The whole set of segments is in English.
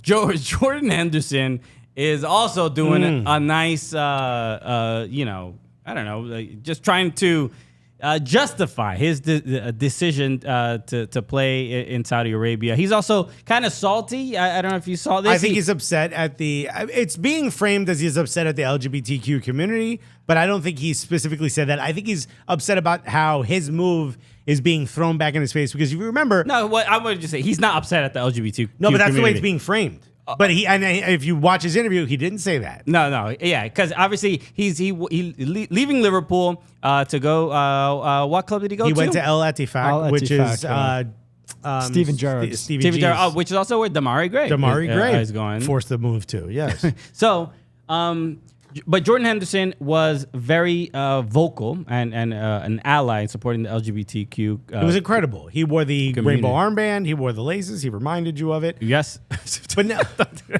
Jordan Henderson is also doing a nice, I don't know, just trying to justify his decision to play in Saudi Arabia. He's also kind of salty. I don't know if you saw this. I think he's upset at it's being framed as he's upset at the LGBTQ community, but I don't think he specifically said that. I think he's upset about how his move is being thrown back in his face, because if you remember... No, what I would just say, he's not upset at the LGBTQ No, but that's community. the way it's being framed. But if you watch his interview, he didn't say that. No, yeah, because obviously he's leaving Liverpool to go. What club did he go to? He went to Al-Ettifaq, which is Steven Gerrard's. Stevie G's. Which is also where Damari Gray is going. Forced the move to, yes. So, but Jordan Henderson was very vocal and an ally in supporting the LGBTQ. It was incredible. He wore the community. rainbow armband. He wore the laces. He reminded you of it. Yes. But no,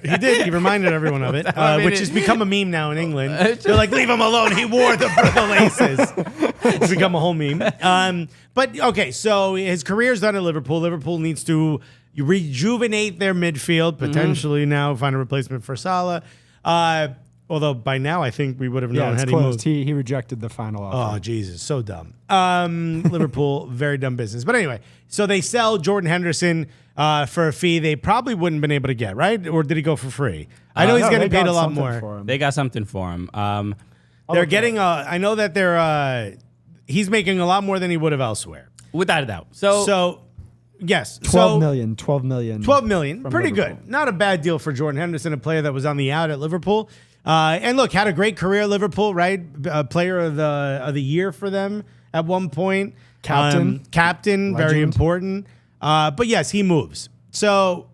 he did. He reminded everyone of it, which has become a meme now in England. They're like, leave him alone. He wore the laces. It's become a whole meme. But, okay, so his career's done at Liverpool. Liverpool needs to rejuvenate their midfield, potentially now find a replacement for Salah. Although by now I think we would have known had he moved. He rejected the final offer. Oh, Jesus, so dumb. Liverpool, very dumb business. But anyway, so they sell Jordan Henderson for a fee they probably wouldn't have been able to get, right? Or did he go for free? I know he's getting paid a lot more. They got something for him. They're getting, I know that he's making a lot more than he would have elsewhere. Without a doubt. So yes. 12 million. 12 million. 12 million. Pretty Liverpool. good. Not a bad deal for Jordan Henderson, a player that was on the out at Liverpool. And look, had a great career at Liverpool, right? Player of the year for them at one point. Captain, very important. But yes, he moves. So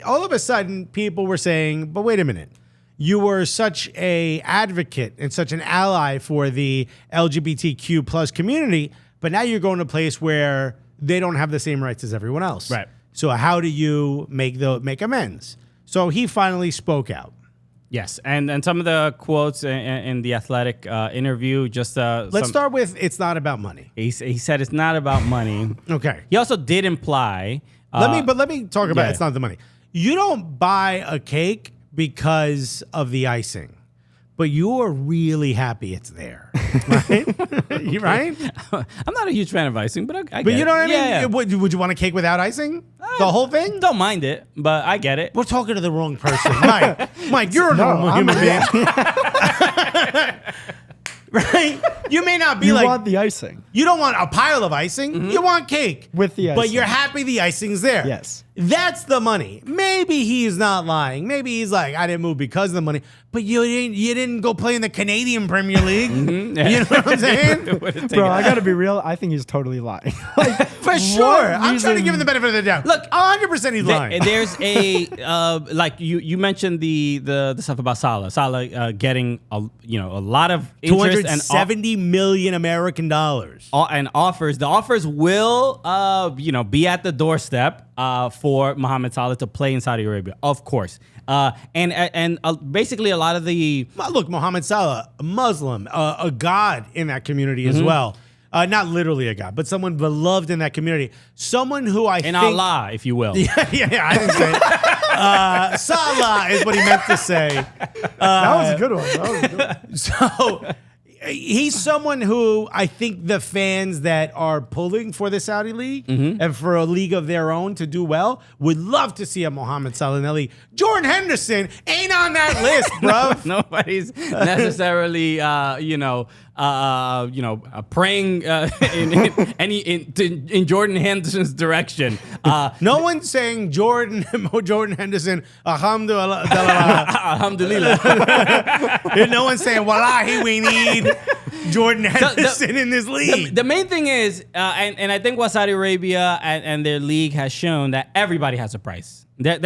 all of a sudden, people were saying, but wait a minute. You were such a advocate and such an ally for the LGBTQ plus community, but now you're going to a place where they don't have the same rights as everyone else. Right. So how do you make amends? So he finally spoke out. Yes, and some of the quotes in the Athletic interview, just let's start with it's not about money. He said it's not about money. Okay. He also did imply. Let me talk about it's not the money. You don't buy a cake because of the icing, but you're really happy it's there, right? You right? I'm not a huge fan of icing, but I get But you know what I mean? Yeah. Would you want a cake without icing? The whole thing? Don't mind it, but I get it. We're talking to the wrong person. Mike, you're a normal human being. Right? You may not be You want the icing. You don't want a pile of icing. Mm-hmm. You want cake. With the icing. But you're happy the icing's there. Yes. That's the money. Maybe he's not lying. Maybe he's like, I didn't move because of the money. But you didn't go play in the Canadian Premier League. Mm-hmm. You know what I'm saying? Bro, I got to be real. I think he's totally lying. For sure. I'm trying to give him the benefit of the doubt. Look, 100% he's lying. There's a like you mentioned the stuff about Salah. Salah getting a lot of interest and $270 million American dollars and offers. The offers will be at the doorstep for Mohamed Salah to play in Saudi Arabia, of course. And basically a lot of the look, Mohamed Salah, a Muslim, a god in that community as well. Not literally a god, but someone beloved in that community. Someone who I think... Allah, if you will. Yeah, I didn't say it. Salah is what he meant to say. That was a good one. So he's someone who I think the fans that are pulling for the Saudi league and for a league of their own to do well would love to see a Mohamed Salah in that league. Jordan Henderson ain't on that list, bro. Nobody's necessarily, praying in Jordan Henderson's direction. No one's saying Jordan Henderson, alhamdulillah. Alhamdulillah. No one's saying, wallahi, we need Jordan Henderson in this league. The main thing is, and I think what Saudi Arabia and their league has shown, that everybody has a price. I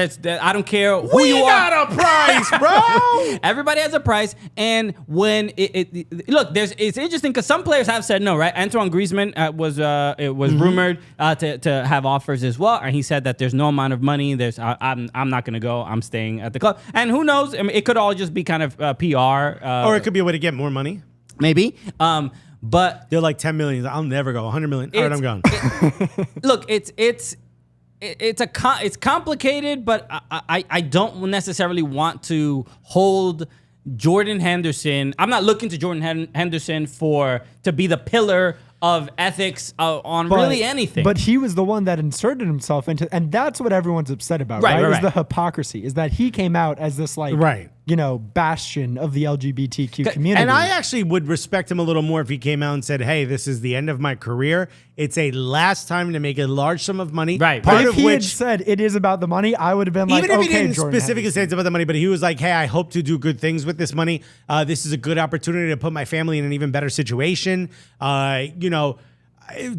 don't care who you are. We got a price, bro. Everybody has a price, and when it's interesting because some players have said no, right? Antoine Griezmann was rumored to have offers as well, and he said that there's no amount of money. I'm not going to go. I'm staying at the club, and who knows? I mean, it could all just be kind of PR, or it could be a way to get more money. Maybe. But they're like 10 million. I'll never go. 100 million. All right, I'm gone. Look, it's it's complicated, but I don't necessarily want to hold Jordan Henderson. I'm not looking to Jordan Henderson to be the pillar of ethics on really anything. But he was the one that inserted himself into, and that's what everyone's upset about, right? Is the hypocrisy, is that he came out as this bastion of the LGBTQ community. And I actually would respect him a little more if he came out and said, hey, this is the end of my career. It's a last time to make a large sum of money. Right. But if he had said it is about the money, I would have been like, even if okay, he didn't Jordan specifically say it's about the money, but he was like, hey, I hope to do good things with this money. This is a good opportunity to put my family in an even better situation.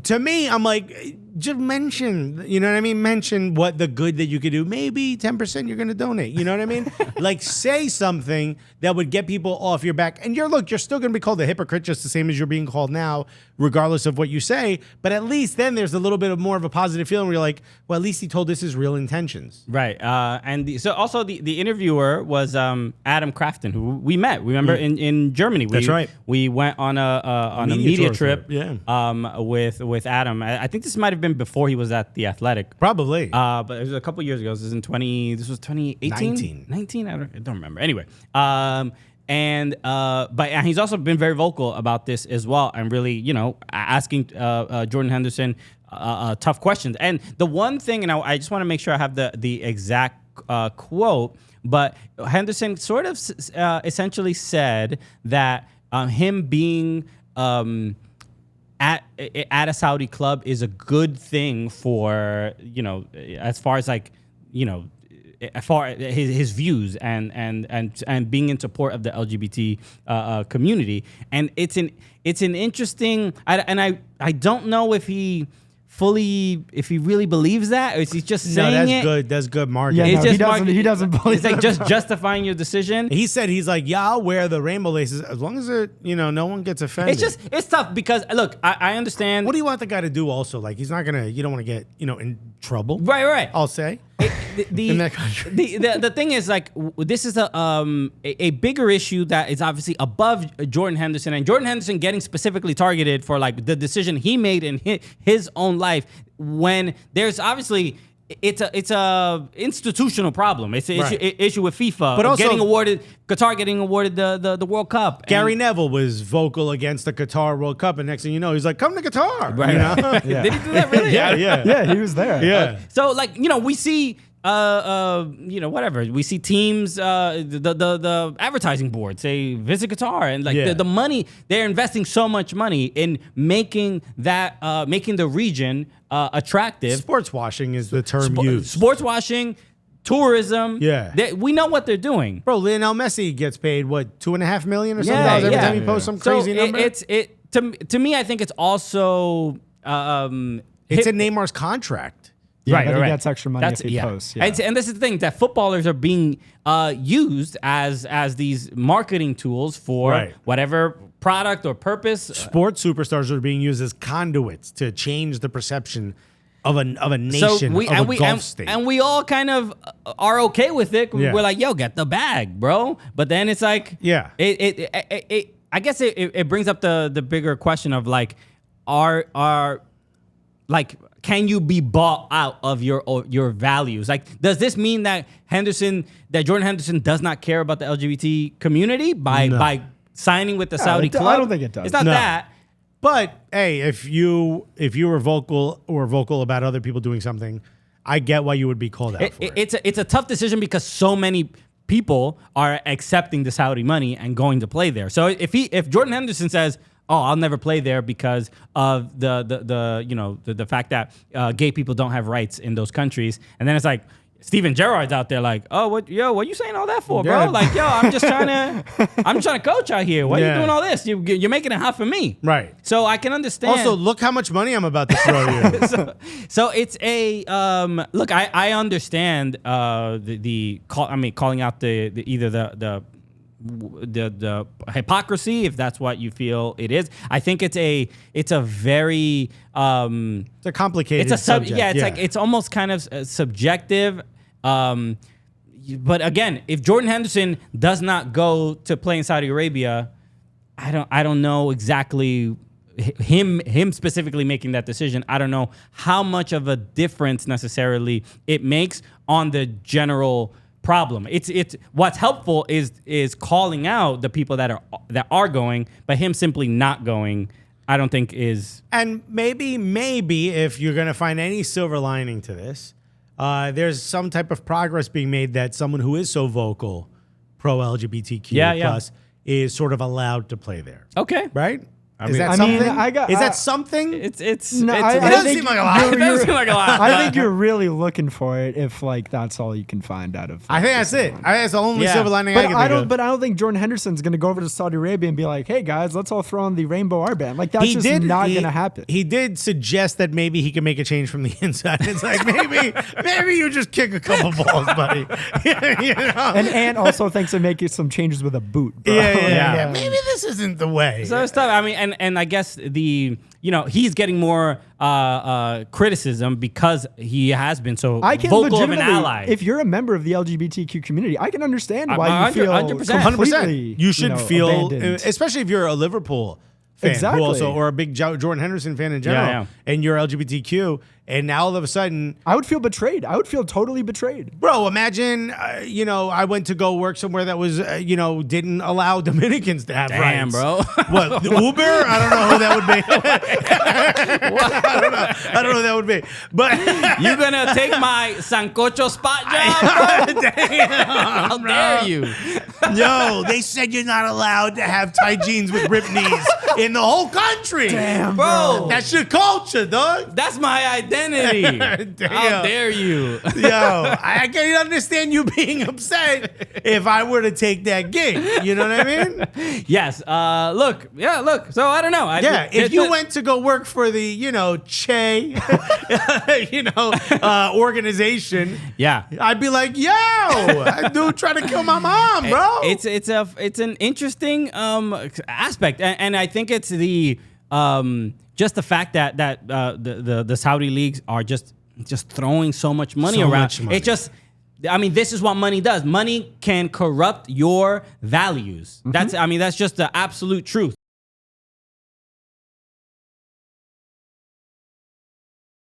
To me, I'm like, just mention, you know what I mean? Mention what the good that you could do. Maybe 10% you're going to donate. You know what I mean? Like, say something that would get people off your back. And you're still going to be called a hypocrite just the same as you're being called now, regardless of what you say. But at least then there's a little bit of more of a positive feeling where you're like, well, at least he told us his real intentions. Right. So also the interviewer was Adam Crafton, who we met. Remember in Germany. That's right. We went on a media trip. Yeah. With Adam. I think this might have been before he was at the Athletic. Probably. But it was a couple years ago. This was 2018? 19? I don't remember. Anyway. But he's also been very vocal about this as well, and really, asking Jordan Henderson tough questions. And the one thing, and I just want to make sure I have the exact quote, but Henderson sort of essentially said that him being at a Saudi club is a good thing for, as far as as far as his views and being in support of the LGBT community. And it's an interesting, I don't know if he really believes that, or is he just saying that's good. That's good marketing. Yeah, It's he doesn't believe it's like just justifying your decision. He's like, yeah, I'll wear the rainbow laces as long as no one gets offended. It's tough because look, I understand. What do you want the guy to do also? Like, he's not gonna, you don't want to get, in trouble. Right. I'll say. In that country. The thing is, like, this is a bigger issue that is obviously above Jordan Henderson, and Jordan Henderson getting specifically targeted for like the decision he made in his own life, when there's obviously it's a institutional problem. It's an issue with FIFA, but also Qatar getting awarded the World Cup. Gary Neville was vocal against the Qatar World Cup, and next thing you know, he's like, "Come to Qatar." Right? Yeah. Did he do that really? Yeah, he was there. Yeah. So we see. Whatever. We see teams, the advertising board say visit Qatar, and the money, they're investing so much money in making the region attractive. Sports washing is the term used. Sports washing, tourism. Yeah. We know what they're doing. Bro, Lionel Messi gets paid what, $2.5 million or something every time he posts some crazy number. To me, I think it's also it's in Neymar's contract. Yeah, but he gets extra money if he posts. Yeah. And this is the thing, that footballers are being used as these marketing tools for whatever product or purpose. Sports superstars are being used as conduits to change the perception of a nation, of a Gulf state. And we all kind of are okay with it. Yeah. We're like, yo, get the bag, bro. But then it's like, I guess it brings up the bigger question of like, can you be bought out of your values? Like, does this mean that Jordan Henderson does not care about the LGBT community by signing with the Saudi club? I don't think it does. It's not that. But hey, if you were vocal about other people doing something, I get why you would be called out for it. It's a tough decision because so many people are accepting the Saudi money and going to play there. So if Jordan Henderson says, oh, I'll never play there because of the fact that gay people don't have rights in those countries, and then it's like Steven Gerrard's out there like, oh, what you saying all that for, bro? Like, yo, I'm just trying to coach out here. Why are you doing all this? You're making it hot for me, right? So I can understand. Also, look how much money I'm about to throw you. so it's a look. I understand calling out the hypocrisy, if that's what you feel it is. I think it's a very it's a complicated subject. Like it's almost kind of subjective. But again, if Jordan Henderson does not go to play in Saudi Arabia, I don't know exactly him specifically making that decision, I don't know how much of a difference necessarily it makes on the general problem. It's what's helpful is calling out the people that are going, but him simply not going, I don't think is. And maybe if you're going to find any silver lining to this, there's some type of progress being made that someone who is so vocal pro LGBTQ plus is sort of allowed to play there. Okay. Right? Is that something? Is that something? It doesn't seem like a lot. It doesn't seem like a lot. I think you're really looking for it if like that's all you can find out of. I think that's it. That's the only silver lining I can think of. But I don't think Jordan Henderson's going to go over to Saudi Arabia and be like, "Hey guys, let's all throw on the rainbow armband." Like that's not going to happen. He did suggest that maybe he can make a change from the inside. It's like maybe you just kick a couple balls, buddy. You know? And Ant also thinks of making some changes with a boot. Bro. Yeah. Maybe this isn't the way. So it's tough. I mean, and I guess he's getting more criticism because he has been so vocal of an ally. If you're a member of the LGBTQ community, I can understand why you feel 100%. You should feel, abandoned. Especially if you're a Liverpool fan, exactly, or a big Jordan Henderson fan in general, and you're LGBTQ, and now all of a sudden, I would feel betrayed. I would feel totally betrayed, bro. Imagine, I went to go work somewhere that was, didn't allow Dominicans to have rights. Bro. What, the Uber? I don't know who that would be. I don't know who that would be. But you gonna take my Sancocho spot job, bro? Damn, how dare you? Yo, they said you're not allowed to have tight jeans with ripped knees in the whole country. Damn, bro. That's your culture, dog. That's my identity. How dare you? Yo, I can't understand you being upset if I were to take that gig. You know what I mean? Yes. Look. So I don't know. If you went to go work for the, Che, organization, I'd be like, yo, that dude trying to kill my mom, bro. It's an interesting aspect, and I think it's the just the fact that the Saudi leagues are just throwing so much money around. It just, this is what money does. Money can corrupt your values. That's just the absolute truth.